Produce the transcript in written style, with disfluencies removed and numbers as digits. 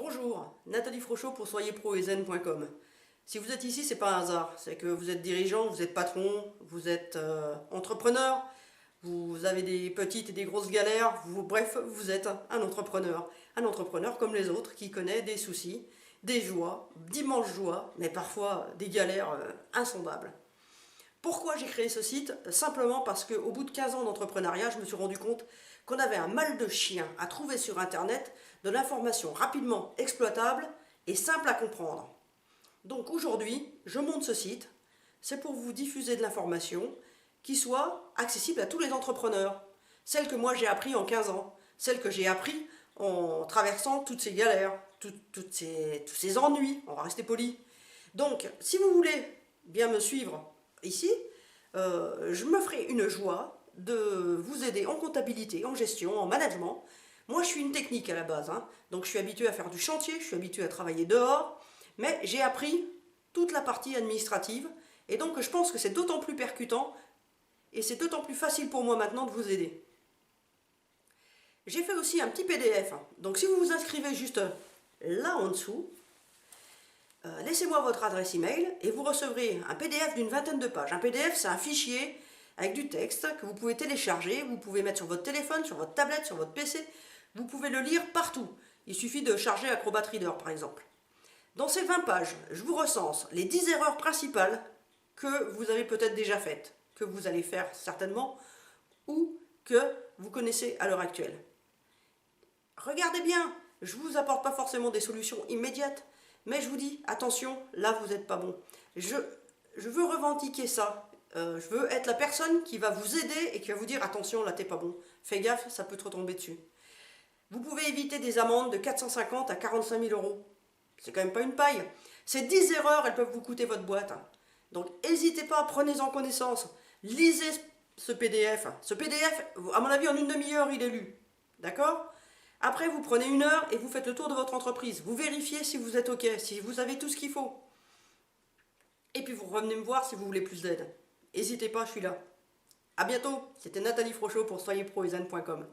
Bonjour, Nathalie Frochot pour soyezproesen.com. Si vous êtes ici, c'est pas un hasard, c'est que vous êtes dirigeant, vous êtes patron, vous êtes entrepreneur, vous avez des petites et des grosses galères, bref, vous êtes un entrepreneur. Un entrepreneur comme les autres qui connaît des soucis, des joies, d'immenses joies, mais parfois des galères insondables. Pourquoi j'ai créé ce site? Simplement parce qu'au bout de 15 ans d'entrepreneuriat, je me suis rendu compte qu'on avait un mal de chien à trouver sur Internet de l'information rapidement exploitable et simple à comprendre. Donc aujourd'hui, je monte ce site, c'est pour vous diffuser de l'information qui soit accessible à tous les entrepreneurs. Celle que moi j'ai appris en 15 ans, celle que j'ai appris en traversant toutes ces galères, tous ces ennuis, on va rester poli. Donc, si vous voulez bien me suivre ici, je me ferai une joie de vous aider en comptabilité, en gestion, en management. Moi, je suis une technique à la base, hein, donc je suis habitué à faire du chantier, je suis habitué à travailler dehors, mais j'ai appris toute la partie administrative, et donc je pense que c'est d'autant plus percutant, et c'est d'autant plus facile pour moi maintenant de vous aider. J'ai fait aussi un petit PDF, hein. Donc si vous vous inscrivez juste là en dessous, laissez-moi votre adresse email et vous recevrez un PDF d'une vingtaine de pages. Un PDF, c'est un fichier avec du texte que vous pouvez télécharger, vous pouvez mettre sur votre téléphone, sur votre tablette, sur votre PC. Vous pouvez le lire partout. Il suffit de charger Acrobat Reader, par exemple. Dans ces 20 pages, je vous recense les 10 erreurs principales que vous avez peut-être déjà faites, que vous allez faire certainement, ou que vous connaissez à l'heure actuelle. Regardez bien, je ne vous apporte pas forcément des solutions immédiates, mais je vous dis, attention, là vous n'êtes pas bon. Je veux revendiquer ça. Je veux être la personne qui va vous aider et qui va vous dire, attention, là t'es pas bon. Fais gaffe, ça peut te retomber dessus. Vous pouvez éviter des amendes de 450 à 45 000 euros. C'est quand même pas une paille. Ces 10 erreurs, elles peuvent vous coûter votre boîte. Donc n'hésitez pas, prenez-en connaissance. Lisez ce PDF. Ce PDF, à mon avis, en une demi-heure, il est lu. D'accord ? Après, vous prenez une heure et vous faites le tour de votre entreprise. Vous vérifiez si vous êtes OK, si vous avez tout ce qu'il faut. Et puis vous revenez me voir si vous voulez plus d'aide. N'hésitez pas, je suis là. A bientôt. C'était Nathalie Frochot pour soyezproesen.com.